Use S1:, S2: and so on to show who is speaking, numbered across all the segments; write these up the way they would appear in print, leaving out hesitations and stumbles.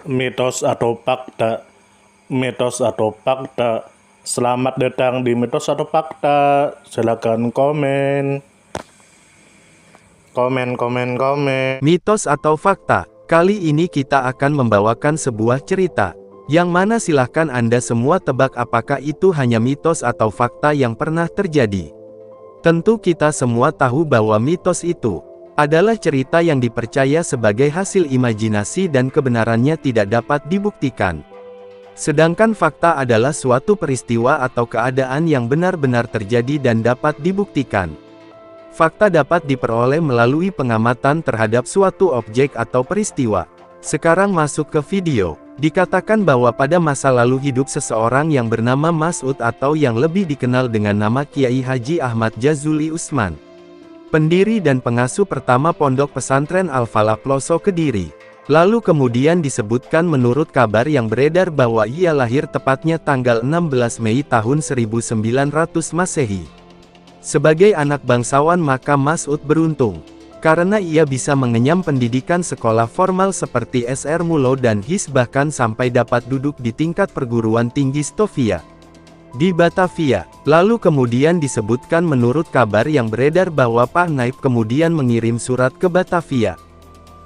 S1: Mitos atau fakta? Mitos atau fakta? Selamat datang di mitos atau fakta. Silakan komen. Komen.
S2: Mitos atau fakta? Kali ini kita akan membawakan sebuah cerita, yang mana silahkan Anda semua tebak apakah itu hanya mitos atau fakta yang pernah terjadi. Tentu kita semua tahu bahwa mitos itu adalah cerita yang dipercaya sebagai hasil imajinasi dan kebenarannya tidak dapat dibuktikan. Sedangkan fakta adalah suatu peristiwa atau keadaan yang benar-benar terjadi dan dapat dibuktikan. Fakta dapat diperoleh melalui pengamatan terhadap suatu objek atau peristiwa. Sekarang masuk ke video. Dikatakan bahwa pada masa lalu hidup seseorang yang bernama Mas'ud atau yang lebih dikenal dengan nama Kiai Haji Ahmad Jazuli Usman, pendiri dan pengasuh pertama Pondok Pesantren Al-Falah Ploso Kediri. Lalu kemudian disebutkan menurut kabar yang beredar bahwa ia lahir tepatnya tanggal 16 Mei tahun 1900 Masehi. Sebagai anak bangsawan maka Mas'ud beruntung, karena ia bisa mengenyam pendidikan sekolah formal seperti SR Mulo dan HIS bahkan sampai dapat duduk di tingkat perguruan tinggi Stovia di Batavia. Lalu kemudian disebutkan menurut kabar yang beredar bahwa Pak Naib kemudian mengirim surat ke Batavia,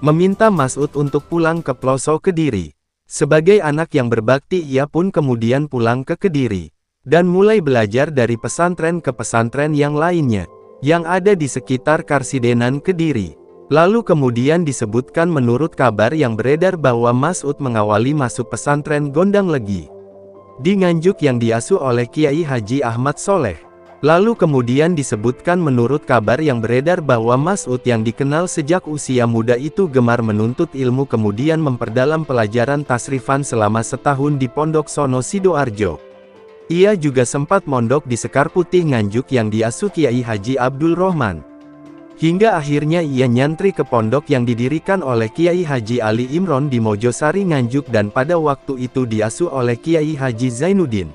S2: meminta Mas'ud untuk pulang ke Ploso Kediri. Sebagai anak yang berbakti ia pun kemudian pulang ke Kediri, dan mulai belajar dari pesantren ke pesantren yang lainnya, yang ada di sekitar Karsidenan Kediri. Lalu kemudian disebutkan menurut kabar yang beredar bahwa Mas'ud mengawali masuk pesantren Gondang Legi di Nganjuk yang diasuh oleh Kiai Haji Ahmad Soleh. Lalu kemudian disebutkan menurut kabar yang beredar bahwa Mas'ud yang dikenal sejak usia muda itu gemar menuntut ilmu kemudian memperdalam pelajaran tasrifan selama setahun di Pondok Sono Sidoarjo. Ia juga sempat mondok di Sekar Putih Nganjuk yang diasuh Kiai Haji Abdul Rohman. Hingga akhirnya ia nyantri ke pondok yang didirikan oleh Kiai Haji Ali Imron di Mojosari Nganjuk dan pada waktu itu diasuh oleh Kiai Haji Zainuddin.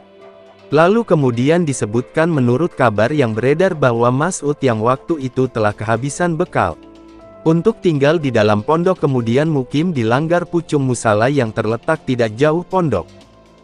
S2: Lalu kemudian disebutkan menurut kabar yang beredar bahwa Mas'ud yang waktu itu telah kehabisan bekal untuk tinggal di dalam pondok kemudian mukim di Langgar Pucung Musala yang terletak tidak jauh pondok.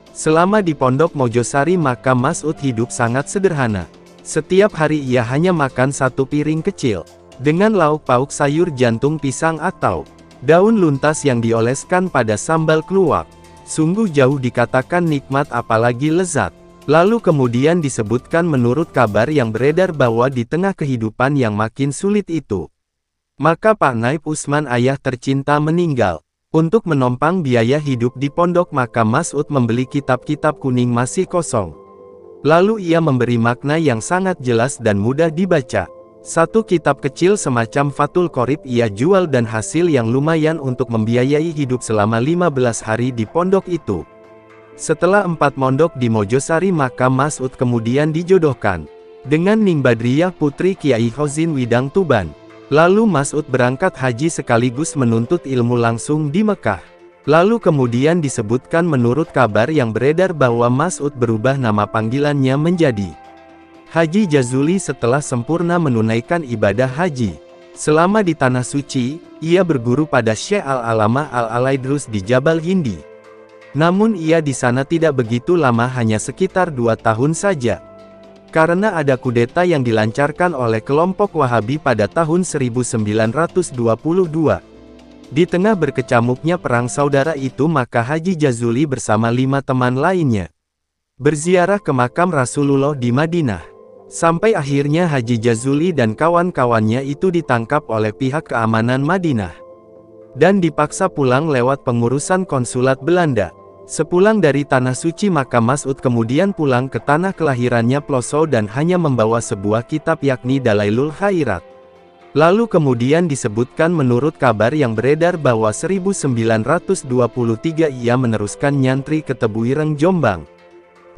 S2: Selama di pondok Mojosari maka Mas'ud hidup sangat sederhana. Setiap hari ia hanya makan satu piring kecil, dengan lauk pauk sayur jantung pisang atau daun luntas yang dioleskan pada sambal keluak. Sungguh jauh dikatakan nikmat apalagi lezat. Lalu kemudian disebutkan menurut kabar yang beredar bahwa di tengah kehidupan yang makin sulit itu, maka Pak Naib Usman ayah tercinta meninggal. Untuk menompang biaya hidup di pondok maka Mas'ud membeli kitab-kitab kuning masih kosong. Lalu ia memberi makna yang sangat jelas dan mudah dibaca. Satu kitab kecil semacam Fathul Qorib ia jual dan hasil yang lumayan untuk membiayai hidup selama 15 hari di pondok itu. Setelah 4 mondok di Mojosari maka Mas'ud kemudian dijodohkan dengan Ning Badriyah putri Kiai Khozin Widang Tuban. Lalu Mas'ud berangkat haji sekaligus menuntut ilmu langsung di Mekah. Lalu kemudian disebutkan menurut kabar yang beredar bahwa Mas'ud berubah nama panggilannya menjadi Haji Jazuli setelah sempurna menunaikan ibadah haji. Selama di Tanah Suci, ia berguru pada Syekh Al-Alamah Al-Alaidrus di Jabal Hindi. Namun ia di sana tidak begitu lama hanya sekitar 2 tahun saja. Karena ada kudeta yang dilancarkan oleh kelompok Wahabi pada tahun 1922. Di tengah berkecamuknya perang saudara itu maka Haji Jazuli bersama 5 teman lainnya berziarah ke makam Rasulullah di Madinah. Sampai akhirnya Haji Jazuli dan kawan-kawannya itu ditangkap oleh pihak keamanan Madinah dan dipaksa pulang lewat pengurusan konsulat Belanda. Sepulang dari Tanah Suci maka Mas'ud kemudian pulang ke tanah kelahirannya Ploso dan hanya membawa sebuah kitab yakni Dalailul Khairat. Lalu kemudian disebutkan menurut kabar yang beredar bahwa 1923 ia meneruskan nyantri ke Tebuireng Jombang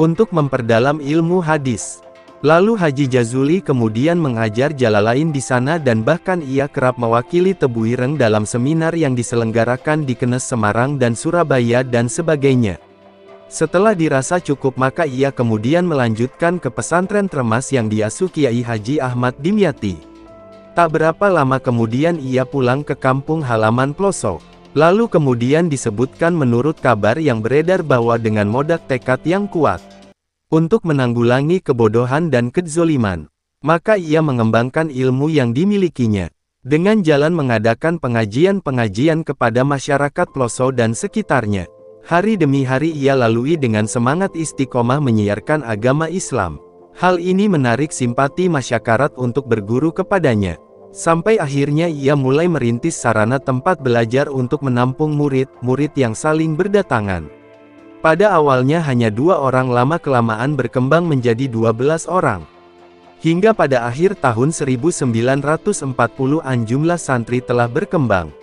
S2: untuk memperdalam ilmu hadis. Lalu Haji Jazuli kemudian mengajar Jalalain di sana dan bahkan ia kerap mewakili Tebuireng dalam seminar yang diselenggarakan di Kenes Semarang dan Surabaya dan sebagainya. Setelah dirasa cukup maka ia kemudian melanjutkan ke pesantren Tremas yang diasuh Kiai Haji Ahmad Dimyati. Tak berapa lama kemudian ia pulang ke kampung halaman Ploso. Lalu kemudian disebutkan menurut kabar yang beredar bahwa dengan modal tekad yang kuat untuk menanggulangi kebodohan dan kezoliman, maka ia mengembangkan ilmu yang dimilikinya dengan jalan mengadakan pengajian-pengajian kepada masyarakat Ploso dan sekitarnya. Hari demi hari ia lalui dengan semangat istiqomah menyiarkan agama Islam. Hal ini menarik simpati masyarakat untuk berguru kepadanya. Sampai akhirnya ia mulai merintis sarana tempat belajar untuk menampung murid-murid yang saling berdatangan. Pada awalnya hanya 2 orang, lama-kelamaan berkembang menjadi 12 orang. Hingga pada akhir tahun 1940-an jumlah santri telah berkembang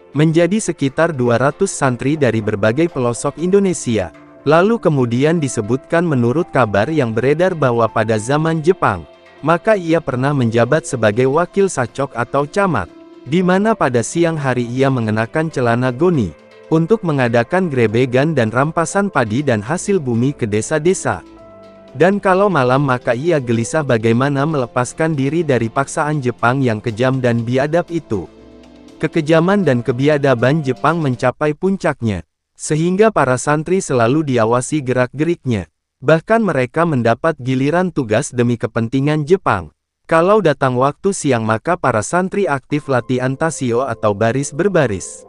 S2: menjadi sekitar 200 santri dari berbagai pelosok Indonesia. Lalu kemudian disebutkan menurut kabar yang beredar bahwa pada zaman Jepang, maka ia pernah menjabat sebagai wakil sacok atau camat, di mana pada siang hari ia mengenakan celana goni, untuk mengadakan grebegan dan rampasan padi dan hasil bumi ke desa-desa. Dan kalau malam maka ia gelisah bagaimana melepaskan diri dari paksaan Jepang yang kejam dan biadab itu. Kekejaman dan kebiadaban Jepang mencapai puncaknya, sehingga para santri selalu diawasi gerak-geriknya. Bahkan mereka mendapat giliran tugas demi kepentingan Jepang. Kalau datang waktu siang maka para santri aktif latihan tasio atau baris berbaris.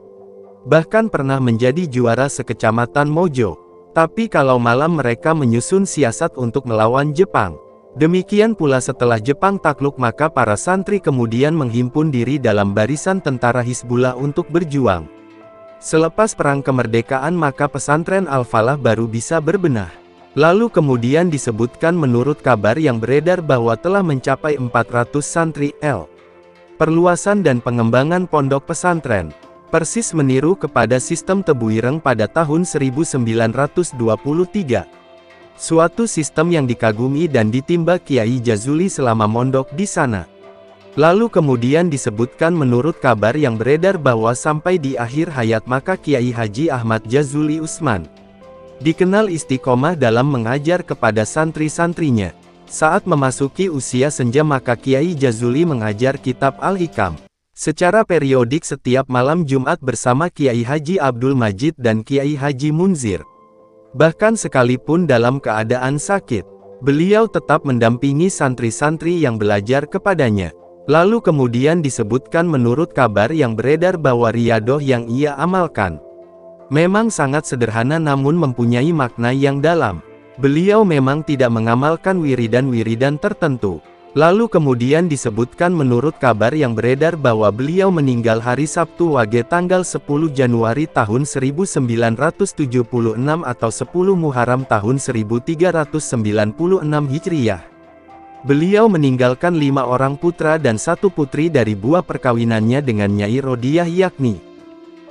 S2: Bahkan pernah menjadi juara sekecamatan Mojo. Tapi kalau malam mereka menyusun siasat untuk melawan Jepang. Demikian pula setelah Jepang takluk maka para santri kemudian menghimpun diri dalam barisan tentara Hizbullah untuk berjuang. Selepas perang kemerdekaan maka pesantren Al-Falah baru bisa berbenah. Lalu kemudian disebutkan menurut kabar yang beredar bahwa telah mencapai 400 santri. Perluasan dan pengembangan pondok pesantren persis meniru kepada sistem Tebu Ireng pada tahun 1923. Suatu sistem yang dikagumi dan ditimba Kiai Jazuli selama mondok di sana. Lalu kemudian disebutkan menurut kabar yang beredar bahwa sampai di akhir hayat maka Kiai Haji Ahmad Jazuli Usman dikenal istiqomah dalam mengajar kepada santri-santrinya. Saat memasuki usia senja maka Kiai Jazuli mengajar kitab Al-Hikam secara periodik setiap malam Jumat bersama Kiai Haji Abdul Majid dan Kiai Haji Munzir. Bahkan sekalipun dalam keadaan sakit, beliau tetap mendampingi santri-santri yang belajar kepadanya. Lalu kemudian disebutkan menurut kabar yang beredar bahwa riyadoh yang ia amalkan memang sangat sederhana namun mempunyai makna yang dalam. Beliau memang tidak mengamalkan wiridan-wiridan tertentu. Lalu kemudian disebutkan menurut kabar yang beredar bahwa beliau meninggal hari Sabtu Wage tanggal 10 Januari tahun 1976 atau 10 Muharram tahun 1396 Hijriyah. Beliau meninggalkan 5 orang putra dan 1 putri dari buah perkawinannya dengan Nyai Rodiah yakni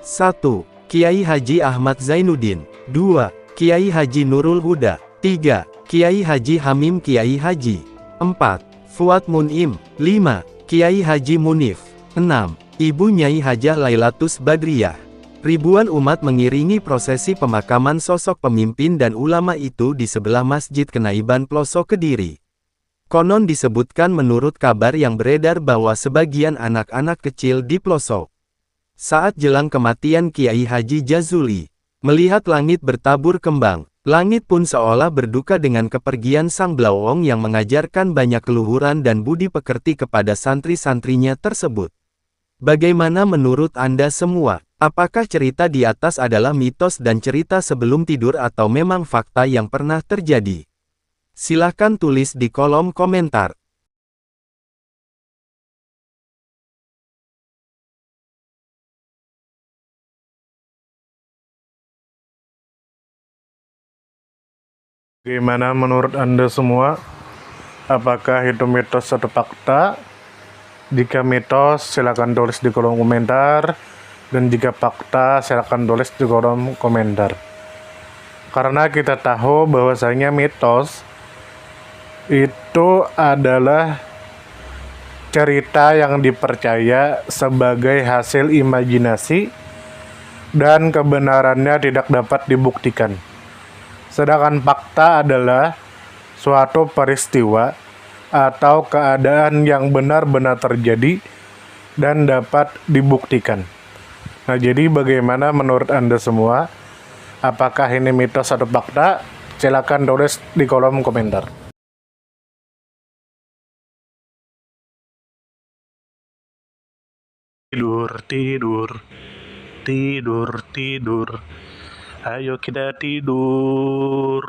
S2: 1. Kiai Haji Ahmad Zainuddin. 2. Kiai Haji Nurul Huda. 3. Kiai Haji Hamim Kiai Haji. 4. Fuad Mun'im. 5. Kiai Haji Munif. 6. Ibu Nyai Hajah Lailatus Badriyah. Ribuan umat mengiringi prosesi pemakaman sosok pemimpin dan ulama itu di sebelah Masjid Kenaiban Ploso Kediri. Konon disebutkan menurut kabar yang beredar bahwa sebagian anak-anak kecil di Ploso saat jelang kematian Kiai Haji Jazuli, melihat langit bertabur kembang, langit pun seolah berduka dengan kepergian sang Blawong yang mengajarkan banyak keluhuran dan budi pekerti kepada santri-santrinya tersebut. Bagaimana menurut Anda semua? Apakah cerita di atas adalah mitos dan cerita sebelum tidur atau memang fakta yang pernah terjadi? Silahkan tulis di kolom komentar.
S1: Gimana menurut Anda semua? Apakah itu mitos atau fakta? Jika mitos, silakan tulis di kolom komentar. Dan jika fakta, silakan tulis di kolom komentar. Karena kita tahu bahwasanya mitos itu adalah cerita yang dipercaya sebagai hasil imajinasi dan kebenarannya tidak dapat dibuktikan. Sedangkan fakta adalah suatu peristiwa atau keadaan yang benar-benar terjadi dan dapat dibuktikan. Nah, jadi bagaimana menurut Anda semua? Apakah ini mitos atau fakta? Silakan tulis di kolom komentar. Tidur, tidur, tidur, tidur. Ayo kita tidur.